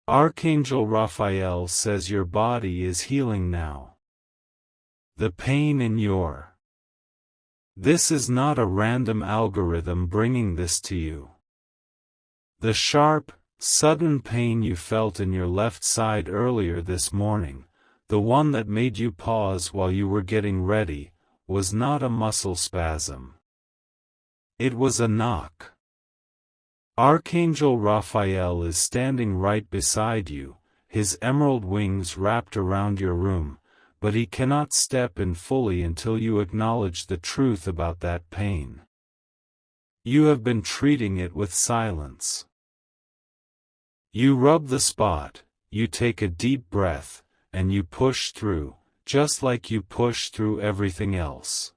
Archangel Raphael says your body is healing now. The pain in your. This is not a random algorithm bringing this to you. The sharp, sudden pain you felt in your left side earlier this morning, the one that made you pause while you were getting ready, was not a muscle spasm. It was a knock. Archangel Raphael is standing right beside you, his emerald wings wrapped around your room, but he cannot step in fully until you acknowledge the truth about that pain. You have been treating it with silence. You rub the spot, you take a deep breath, and you push through, just like you push through everything else.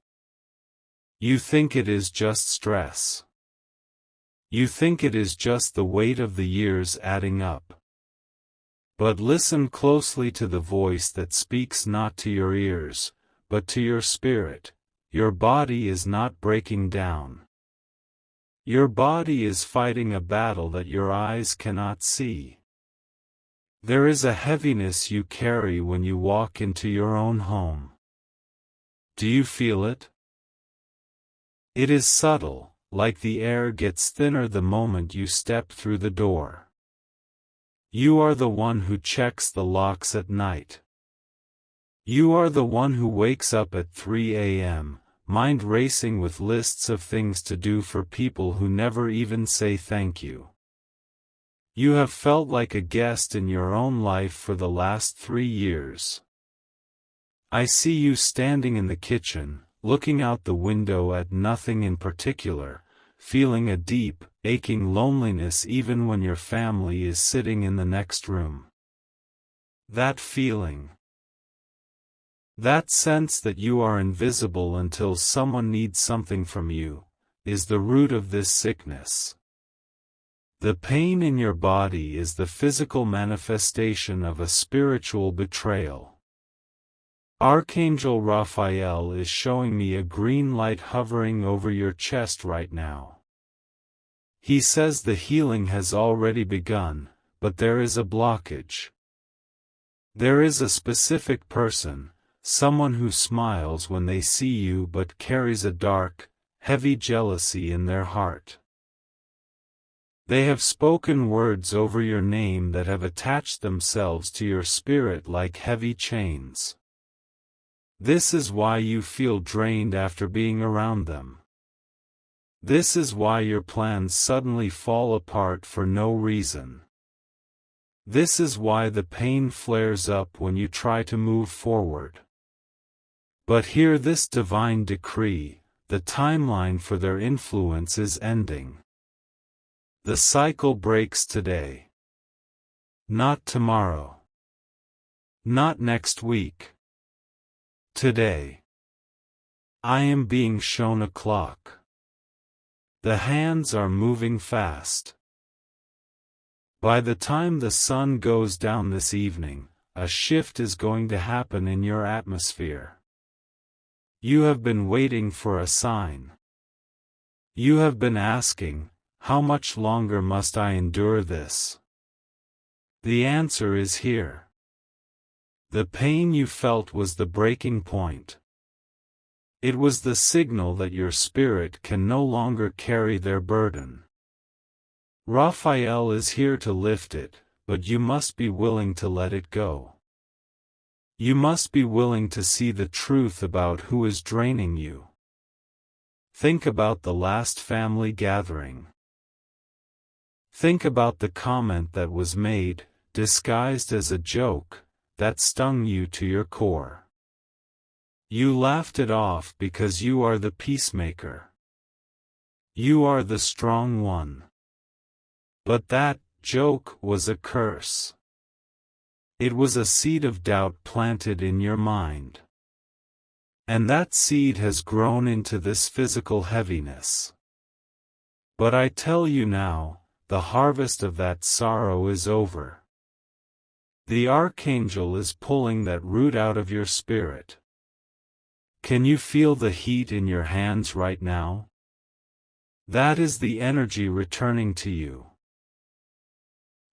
You think it is just stress. You think it is just the weight of the years adding up. But listen closely to the voice that speaks not to your ears, but to your spirit. Your body is not breaking down. Your body is fighting a battle that your eyes cannot see. There is a heaviness you carry when you walk into your own home. Do you feel it? It is subtle, like the air gets thinner the moment you step through the door. You are the one who checks the locks at night. You are the one who wakes up at 3 a.m., mind racing with lists of things to do for people who never even say thank you. You have felt like a guest in your own life for the last 3 years. I see you standing in the kitchen, looking out the window at nothing in particular, feeling a deep, aching loneliness even when your family is sitting in the next room. That feeling. That sense that you are invisible until someone needs something from you, is the root of this sickness. The pain in your body is the physical manifestation of a spiritual betrayal. Archangel Raphael is showing me a green light hovering over your chest right now. He says the healing has already begun, but there is a blockage. There is a specific person, someone who smiles when they see you but carries a dark, heavy jealousy in their heart. They have spoken words over your name that have attached themselves to your spirit like heavy chains. This is why you feel drained after being around them. This is why your plans suddenly fall apart for no reason. This is why the pain flares up when you try to move forward. But hear this divine decree: the timeline for their influence is ending. The cycle breaks today. Not tomorrow. Not next week. Today. I am being shown a clock. The hands are moving fast. By the time the sun goes down this evening, a shift is going to happen in your atmosphere. You have been waiting for a sign. You have been asking, how much longer must I endure this? The answer is here. The pain you felt was the breaking point. It was the signal that your spirit can no longer carry their burden. Raphael is here to lift it, but you must be willing to let it go. You must be willing to see the truth about who is draining you. Think about the last family gathering. Think about the comment that was made, disguised as a joke, that stung you to your core. You laughed it off because you are the peacemaker. You are the strong one. But that joke was a curse. It was a seed of doubt planted in your mind. And that seed has grown into this physical heaviness. But I tell you now, the harvest of that sorrow is over. The archangel is pulling that root out of your spirit. Can you feel the heat in your hands right now? That is the energy returning to you.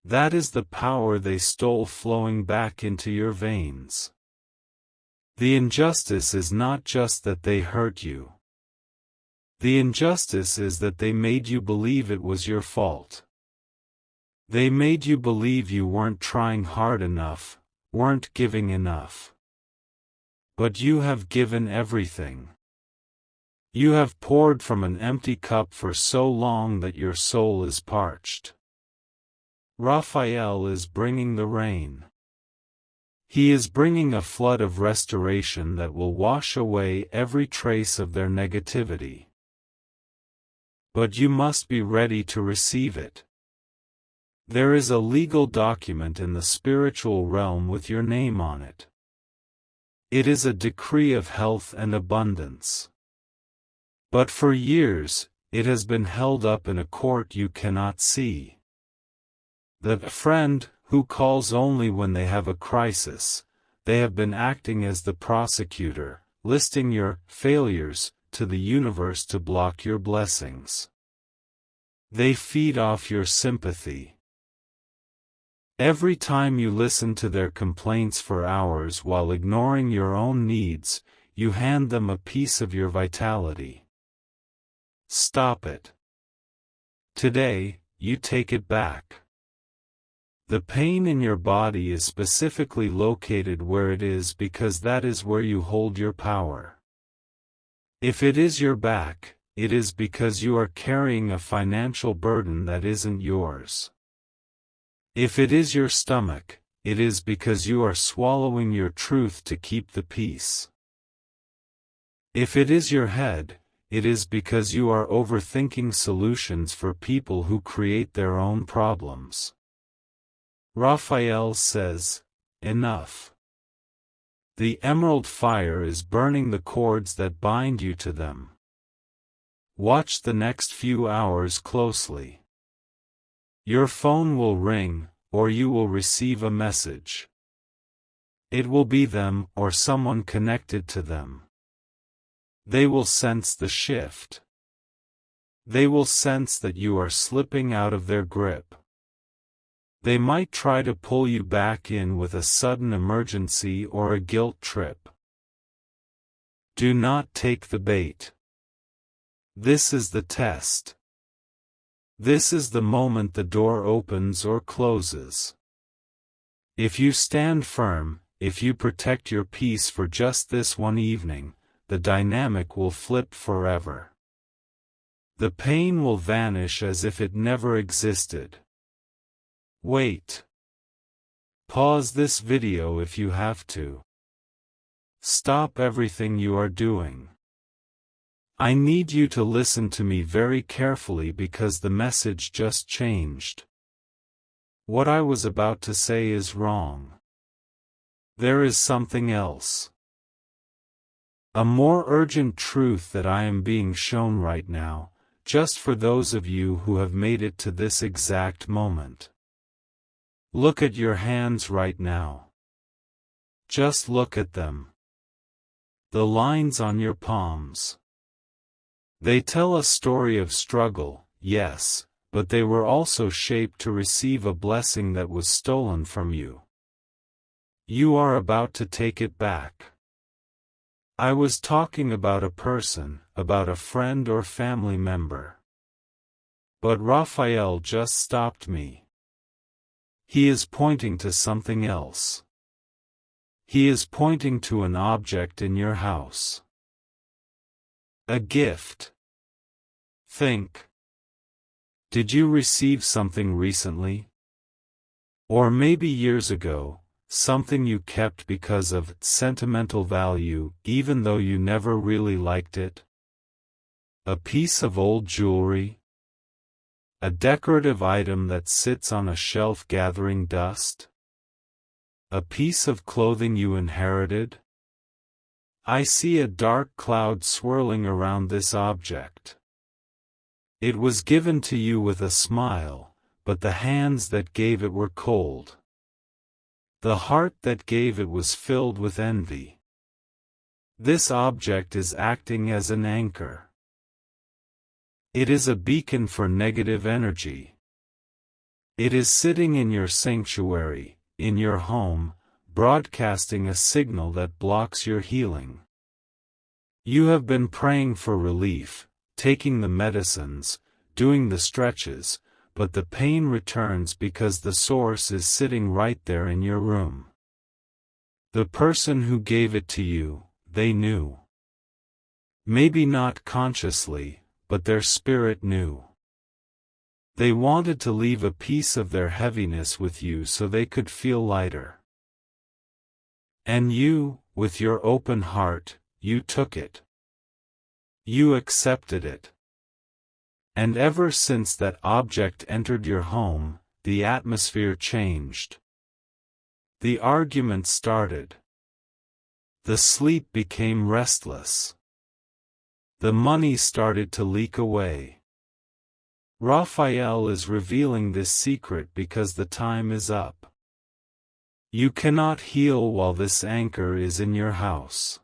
That is the power they stole flowing back into your veins. The injustice is not just that they hurt you. The injustice is that they made you believe it was your fault. They made you believe you weren't trying hard enough, weren't giving enough. But you have given everything. You have poured from an empty cup for so long that your soul is parched. Raphael is bringing the rain. He is bringing a flood of restoration that will wash away every trace of their negativity. But you must be ready to receive it. There is a legal document in the spiritual realm with your name on it. It is a decree of health and abundance. But for years, it has been held up in a court you cannot see. The friend who calls only when they have a crisis, they have been acting as the prosecutor, listing your failures to the universe to block your blessings. They feed off your sympathy. Every time you listen to their complaints for hours while ignoring your own needs, you hand them a piece of your vitality. Stop it. Today, you take it back. The pain in your body is specifically located where it is because that is where you hold your power. If it is your back, it is because you are carrying a financial burden that isn't yours. If it is your stomach, it is because you are swallowing your truth to keep the peace. If it is your head, it is because you are overthinking solutions for people who create their own problems. Raphael says, enough. The emerald fire is burning the cords that bind you to them. Watch the next few hours closely. Your phone will ring, or you will receive a message. It will be them or someone connected to them. They will sense the shift. They will sense that you are slipping out of their grip. They might try to pull you back in with a sudden emergency or a guilt trip. Do not take the bait. This is the test. This is the moment the door opens or closes. If you stand firm, if you protect your peace for just this one evening, the dynamic will flip forever. The pain will vanish as if it never existed. Wait. Pause this video if you have to. Stop everything you are doing. I need you to listen to me very carefully because the message just changed. What I was about to say is wrong. There is something else. A more urgent truth that I am being shown right now, just for those of you who have made it to this exact moment. Look at your hands right now. Just look at them. The lines on your palms. They tell a story of struggle, yes, but they were also shaped to receive a blessing that was stolen from you. You are about to take it back. I was talking about a person, about a friend or family member. But Raphael just stopped me. He is pointing to something else. He is pointing to an object in your house. A gift. Think. Did you receive something recently? Or maybe years ago, something you kept because of sentimental value, even though you never really liked it? A piece of old jewelry? A decorative item that sits on a shelf gathering dust? A piece of clothing you inherited? I see a dark cloud swirling around this object. It was given to you with a smile, but the hands that gave it were cold. The heart that gave it was filled with envy. This object is acting as an anchor. It is a beacon for negative energy. It is sitting in your sanctuary, in your home, broadcasting a signal that blocks your healing. You have been praying for relief, taking the medicines, doing the stretches, but the pain returns because the source is sitting right there in your room. The person who gave it to you, they knew. Maybe not consciously, but their spirit knew. They wanted to leave a piece of their heaviness with you so they could feel lighter. And you, with your open heart, you took it. You accepted it. And ever since that object entered your home, the atmosphere changed. The argument started. The sleep became restless. The money started to leak away. Raphael is revealing this secret because the time is up. You cannot heal while this anchor is in your house.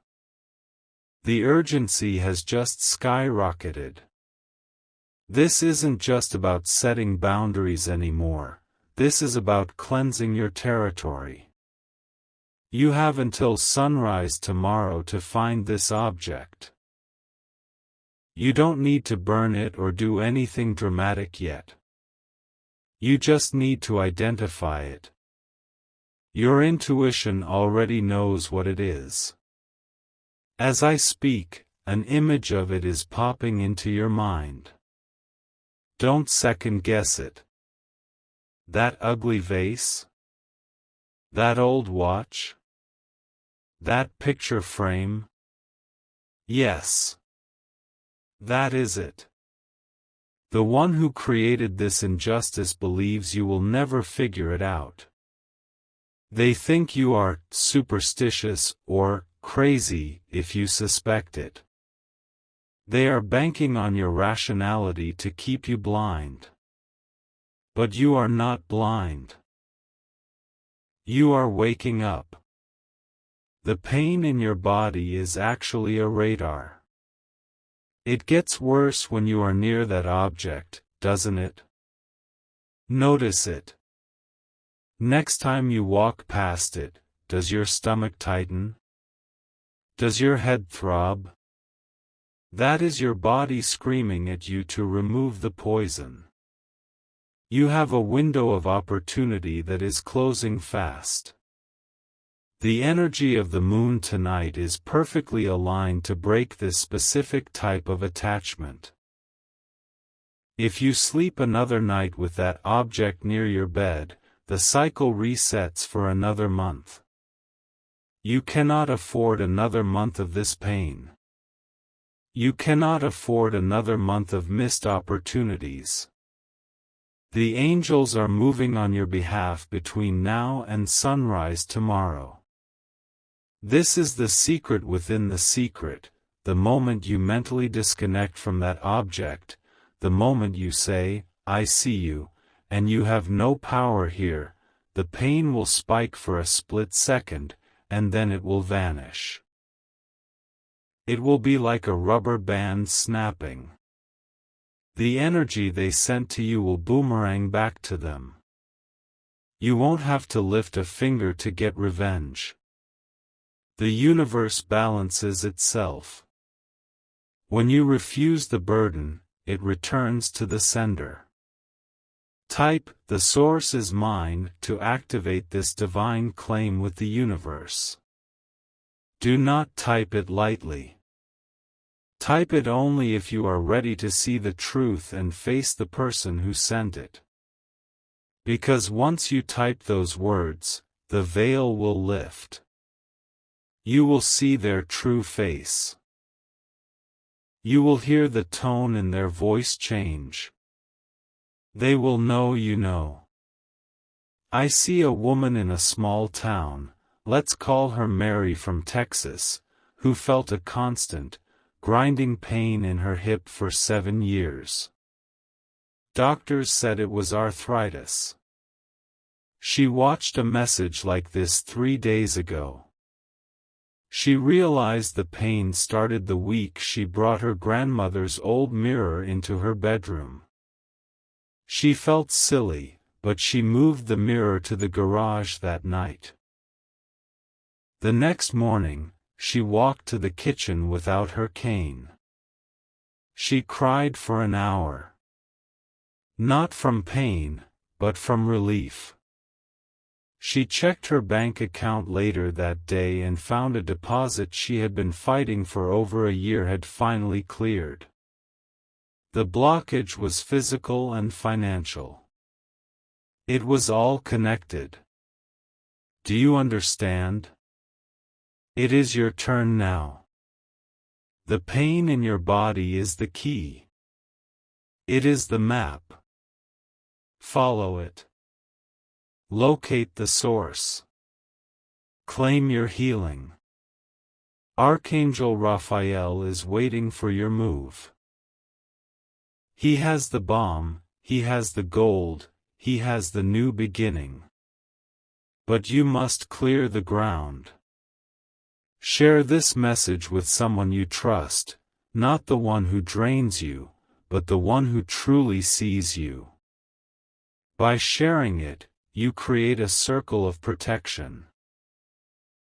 The urgency has just skyrocketed. This isn't just about setting boundaries anymore, this is about cleansing your territory. You have until sunrise tomorrow to find this object. You don't need to burn it or do anything dramatic yet. You just need to identify it. Your intuition already knows what it is. As I speak, an image of it is popping into your mind. Don't second guess it. That ugly vase? That old watch? That picture frame? Yes. That is it. The one who created this injustice believes you will never figure it out. They think you are superstitious or crazy if you suspect it. They are banking on your rationality to keep you blind. But you are not blind. You are waking up. The pain in your body is actually a radar. It gets worse when you are near that object, doesn't it? Notice it. Next time you walk past it, does your stomach tighten? Does your head throb? That is your body screaming at you to remove the poison. You have a window of opportunity that is closing fast. The energy of the moon tonight is perfectly aligned to break this specific type of attachment. If you sleep another night with that object near your bed, the cycle resets for another month. You cannot afford another month of this pain. You cannot afford another month of missed opportunities. The angels are moving on your behalf between now and sunrise tomorrow. This is the secret within the secret. The moment you mentally disconnect from that object, the moment you say, "I see you," and you have no power here, the pain will spike for a split second, and then it will vanish. It will be like a rubber band snapping. The energy they sent to you will boomerang back to them. You won't have to lift a finger to get revenge. The universe balances itself. When you refuse the burden, it returns to the sender. Type, "The source is mine," to activate this divine claim with the universe. Do not type it lightly. Type it only if you are ready to see the truth and face the person who sent it. Because once you type those words, the veil will lift. You will see their true face. You will hear the tone in their voice change. They will know you know. I see a woman in a small town, let's call her Mary from Texas, who felt a constant, grinding pain in her hip for 7 years. Doctors said it was arthritis. She watched a message like this 3 days ago. She realized the pain started the week she brought her grandmother's old mirror into her bedroom. She felt silly, but she moved the mirror to the garage that night. The next morning, she walked to the kitchen without her cane. She cried for an hour. Not from pain, but from relief. She checked her bank account later that day and found a deposit she had been fighting for over a year had finally cleared. The blockage was physical and financial. It was all connected. Do you understand? It is your turn now. The pain in your body is the key. It is the map. Follow it. Locate the source. Claim your healing. Archangel Raphael is waiting for your move. He has the bomb, he has the gold, he has the new beginning. But you must clear the ground. Share this message with someone you trust, not the one who drains you, but the one who truly sees you. By sharing it, you create a circle of protection.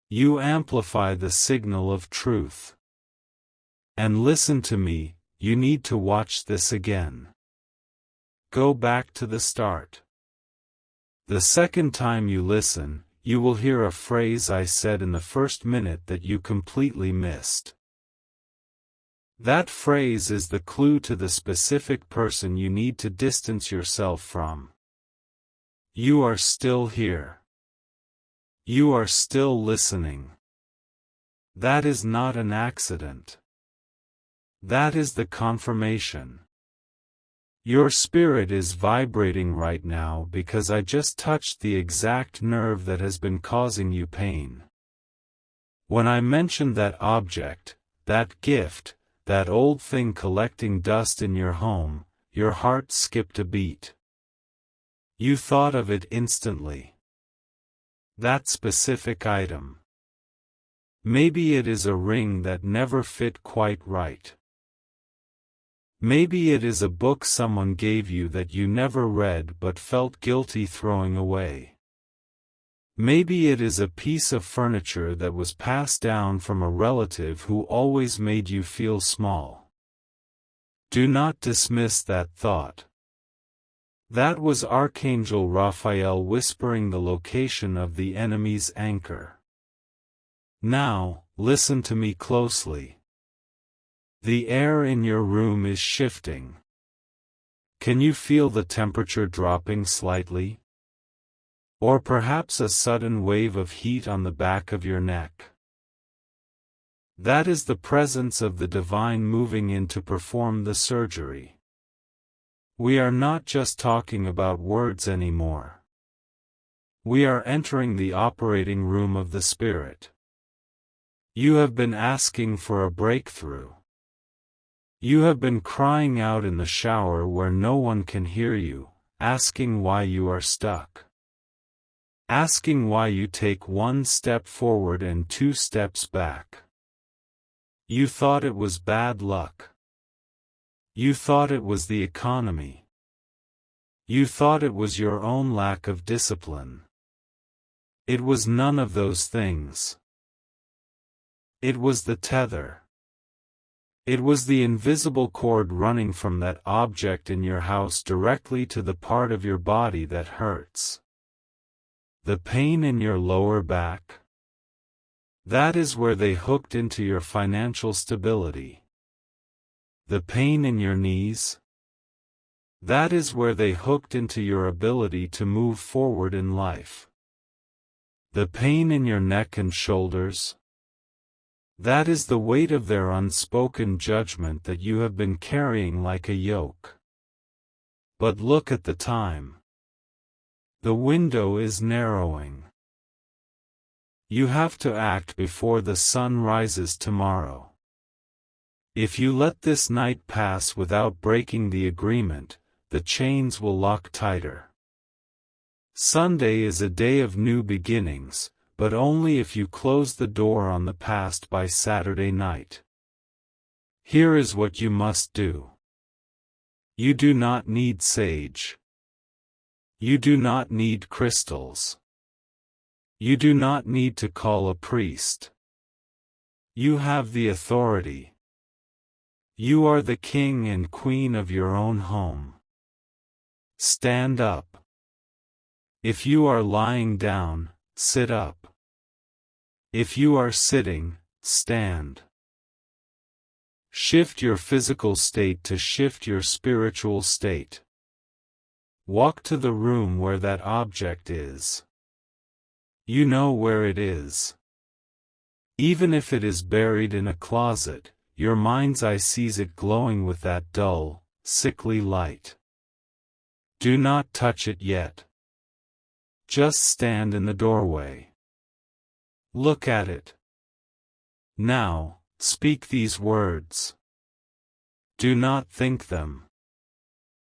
You amplify the signal of truth. And listen to me, you need to watch this again. Go back to the start. The second time you listen, you will hear a phrase I said in the first minute that you completely missed. That phrase is the clue to the specific person you need to distance yourself from. You are still here. You are still listening. That is not an accident. That is the confirmation. Your spirit is vibrating right now because I just touched the exact nerve that has been causing you pain. When I mentioned that object, that gift, that old thing collecting dust in your home, your heart skipped a beat. You thought of it instantly. That specific item. Maybe it is a ring that never fit quite right. Maybe it is a book someone gave you that you never read but felt guilty throwing away. Maybe it is a piece of furniture that was passed down from a relative who always made you feel small. Do not dismiss that thought. That was Archangel Raphael whispering the location of the enemy's anchor. Now, listen to me closely. The air in your room is shifting. Can you feel the temperature dropping slightly? Or perhaps a sudden wave of heat on the back of your neck? That is the presence of the divine moving in to perform the surgery. We are not just talking about words anymore. We are entering the operating room of the Spirit. You have been asking for a breakthrough. You have been crying out in the shower where no one can hear you, asking why you are stuck. Asking why you take one step forward and 2 steps back. You thought it was bad luck. You thought it was the economy. You thought it was your own lack of discipline. It was none of those things. It was the tether. It was the invisible cord running from that object in your house directly to the part of your body that hurts. The pain in your lower back. That is where they hooked into your financial stability. The pain in your knees. That is where they hooked into your ability to move forward in life. The pain in your neck and shoulders. That is the weight of their unspoken judgment that you have been carrying like a yoke. But look at the time. The window is narrowing. You have to act before the sun rises tomorrow. If you let this night pass without breaking the agreement, the chains will lock tighter. Sunday is a day of new beginnings, but only if you close the door on the past by Saturday night. Here is what you must do. You do not need sage. You do not need crystals. You do not need to call a priest. You have the authority. You are the king and queen of your own home. Stand up. If you are lying down, sit up. If you are sitting, stand. Shift your physical state to shift your spiritual state. Walk to the room where that object is. You know where it is. Even if it is buried in a closet, your mind's eye sees it glowing with that dull, sickly light. Do not touch it yet. Just stand in the doorway. Look at it. Now, speak these words. Do not think them.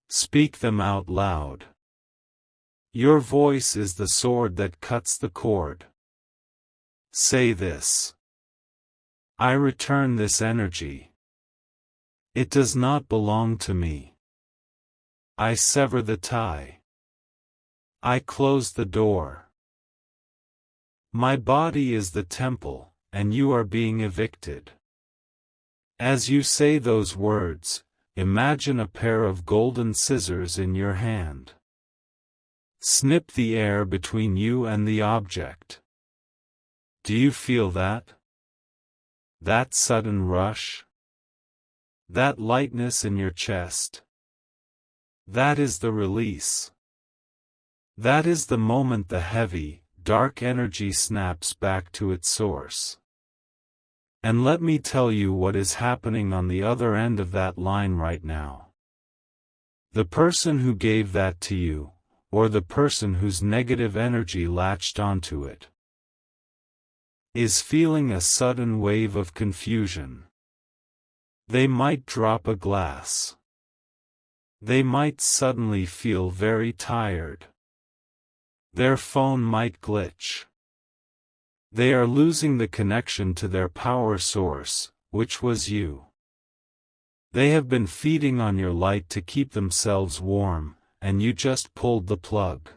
Speak them out loud. Your voice is the sword that cuts the cord. Say this. I return this energy. It does not belong to me. I sever the tie. I close the door. My body is the temple, and you are being evicted. As you say those words, imagine a pair of golden scissors in your hand. Snip the air between you and the object. Do you feel that? That sudden rush? That lightness in your chest? That is the release. That is the moment the heavy, dark energy snaps back to its source. And let me tell you what is happening on the other end of that line right now. The person who gave that to you, or the person whose negative energy latched onto it, is feeling a sudden wave of confusion. They might drop a glass. They might suddenly feel very tired. Their phone might glitch. They are losing the connection to their power source, which was you. They have been feeding on your light to keep themselves warm, and you just pulled the plug.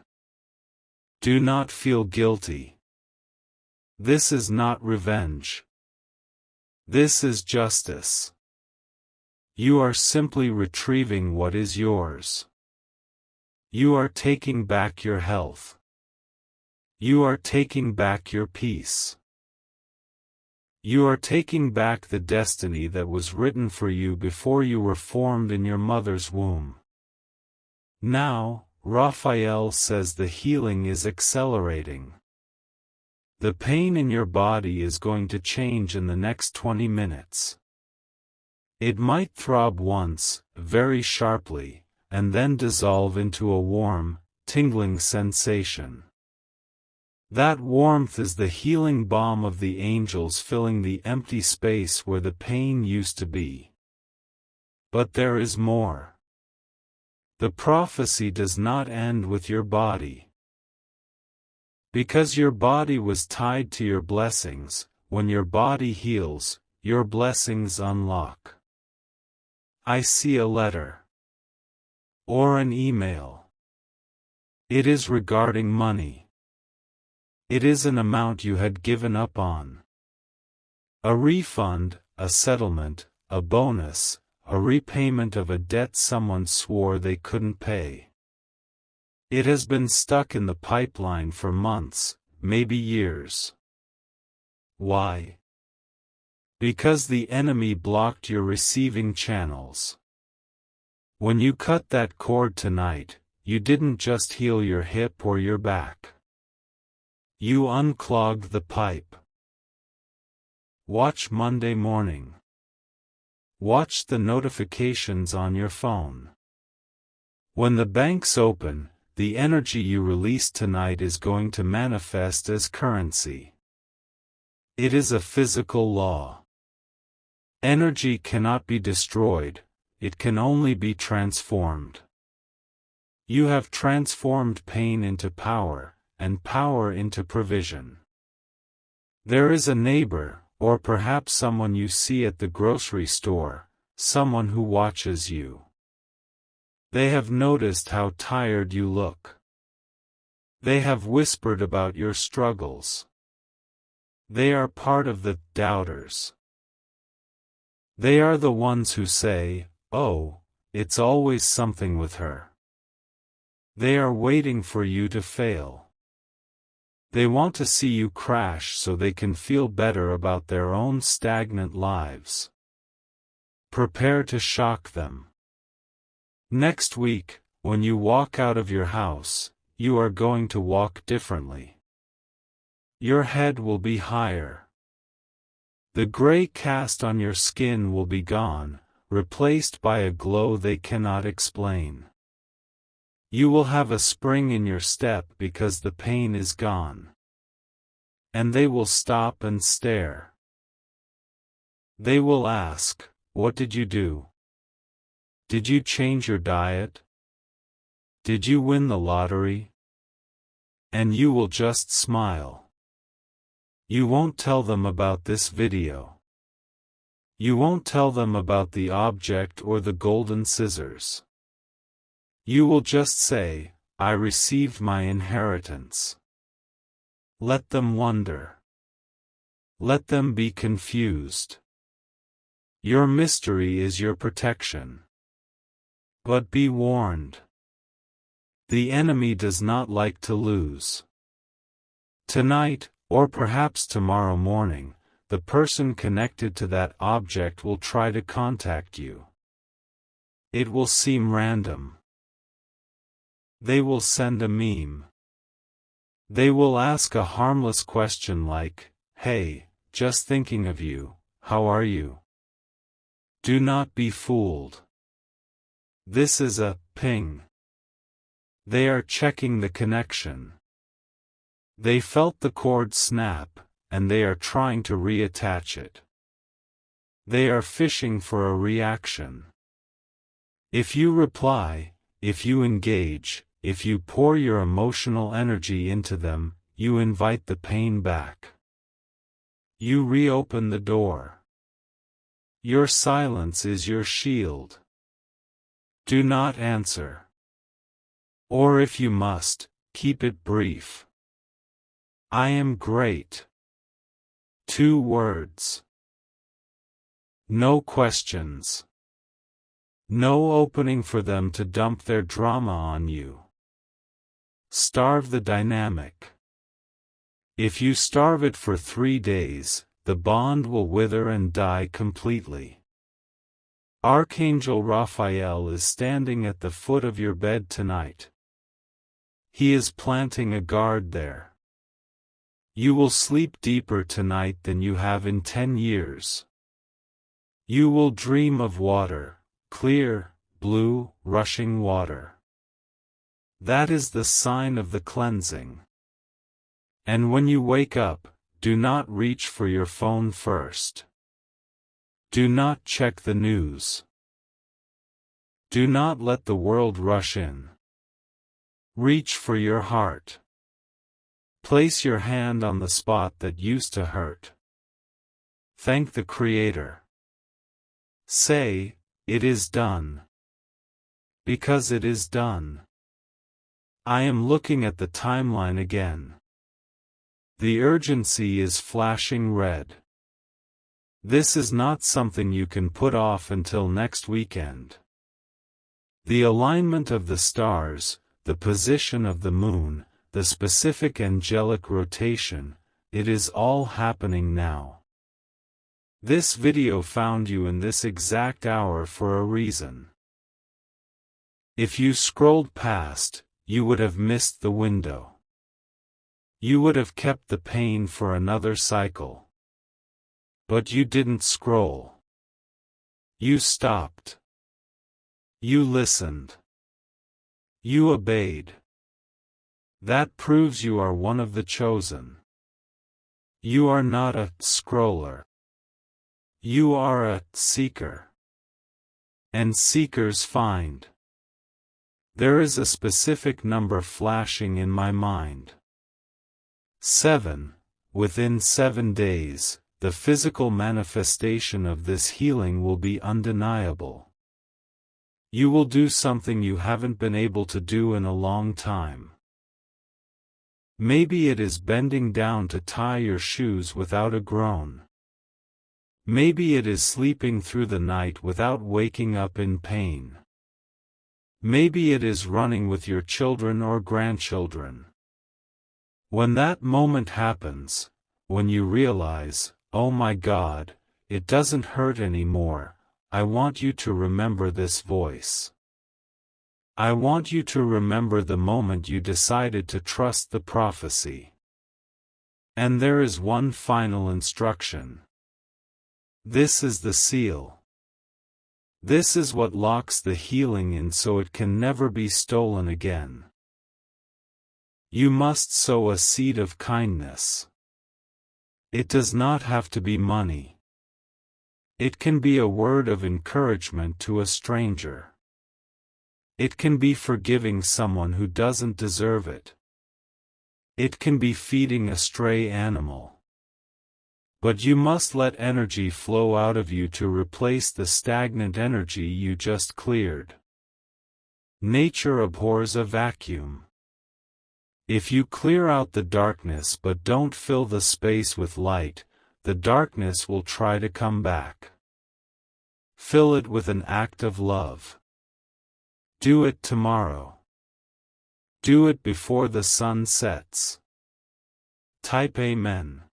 Do not feel guilty. This is not revenge. This is justice. You are simply retrieving what is yours. You are taking back your health. You are taking back your peace. You are taking back the destiny that was written for you before you were formed in your mother's womb. Now, Raphael says the healing is accelerating. The pain in your body is going to change in the next 20 minutes. It might throb once, very sharply, and then dissolve into a warm, tingling sensation. That warmth is the healing balm of the angels filling the empty space where the pain used to be. But there is more. The prophecy does not end with your body. Because your body was tied to your blessings, when your body heals, your blessings unlock. I see a letter. Or an email. It is regarding money. It is an amount you had given up on. A refund, a settlement, a bonus, a repayment of a debt someone swore they couldn't pay. It has been stuck in the pipeline for months, maybe years. Why? Because the enemy blocked your receiving channels. When you cut that cord tonight, you didn't just heal your hip or your back. You unclogged the pipe. Watch Monday morning. Watch the notifications on your phone. When the banks open, the energy you release tonight is going to manifest as currency. It is a physical law. Energy cannot be destroyed, it can only be transformed. You have transformed pain into power, and power into provision. There is a neighbor, or perhaps someone you see at the grocery store, someone who watches you. They have noticed how tired you look. They have whispered about your struggles. They are part of the doubters. They are the ones who say, "Oh, it's always something with her." They are waiting for you to fail. They want to see you crash so they can feel better about their own stagnant lives. Prepare to shock them. Next week, when you walk out of your house, you are going to walk differently. Your head will be higher. The gray cast on your skin will be gone, replaced by a glow they cannot explain. You will have a spring in your step because the pain is gone. And they will stop and stare. They will ask, "What did you do? Did you change your diet? Did you win the lottery?" And you will just smile. You won't tell them about this video. You won't tell them about the object or the golden scissors. You will just say, "I received my inheritance." Let them wonder. Let them be confused. Your mystery is your protection. But be warned. The enemy does not like to lose. Tonight, or perhaps tomorrow morning, the person connected to that object will try to contact you. It will seem random. They will send a meme. They will ask a harmless question like, "Hey, just thinking of you, how are you?" Do not be fooled. This is a ping. They are checking the connection. They felt the cord snap, and they are trying to reattach it. They are fishing for a reaction. If you reply, if you engage, if you pour your emotional energy into them, you invite the pain back. You reopen the door. Your silence is your shield. Do not answer. Or if you must, keep it brief. I am great. 2 words. No questions. No opening for them to dump their drama on you. Starve the dynamic. If you starve it for 3 days, the bond will wither and die completely. Archangel Raphael is standing at the foot of your bed tonight. He is planting a guard there. You will sleep deeper tonight than you have in 10 years. You will dream of water, clear, blue, rushing water. That is the sign of the cleansing. And when you wake up, do not reach for your phone first. Do not check the news. Do not let the world rush in. Reach for your heart. Place your hand on the spot that used to hurt. Thank the Creator. Say, "It is done." Because it is done. I am looking at the timeline again. The urgency is flashing red. This is not something you can put off until next weekend. The alignment of the stars, the position of the moon, the specific angelic rotation, it is all happening now. This video found you in this exact hour for a reason. If you scrolled past, you would have missed the window. You would have kept the pain for another cycle. But you didn't scroll. You stopped. You listened. You obeyed. That proves you are one of the chosen. You are not a scroller. You are a seeker. And seekers find. There is a specific number flashing in my mind. 7. Within 7 days, the physical manifestation of this healing will be undeniable. You will do something you haven't been able to do in a long time. Maybe it is bending down to tie your shoes without a groan. Maybe it is sleeping through the night without waking up in pain. Maybe it is running with your children or grandchildren. When that moment happens, when you realize, oh my God, it doesn't hurt anymore, I want you to remember this voice. I want you to remember the moment you decided to trust the prophecy. And there is one final instruction. This is the seal. This is what locks the healing in so it can never be stolen again. You must sow a seed of kindness. It does not have to be money. It can be a word of encouragement to a stranger. It can be forgiving someone who doesn't deserve it. It can be feeding a stray animal. But you must let energy flow out of you to replace the stagnant energy you just cleared. Nature abhors a vacuum. If you clear out the darkness but don't fill the space with light, the darkness will try to come back. Fill it with an act of love. Do it tomorrow. Do it before the sun sets. Type Amen.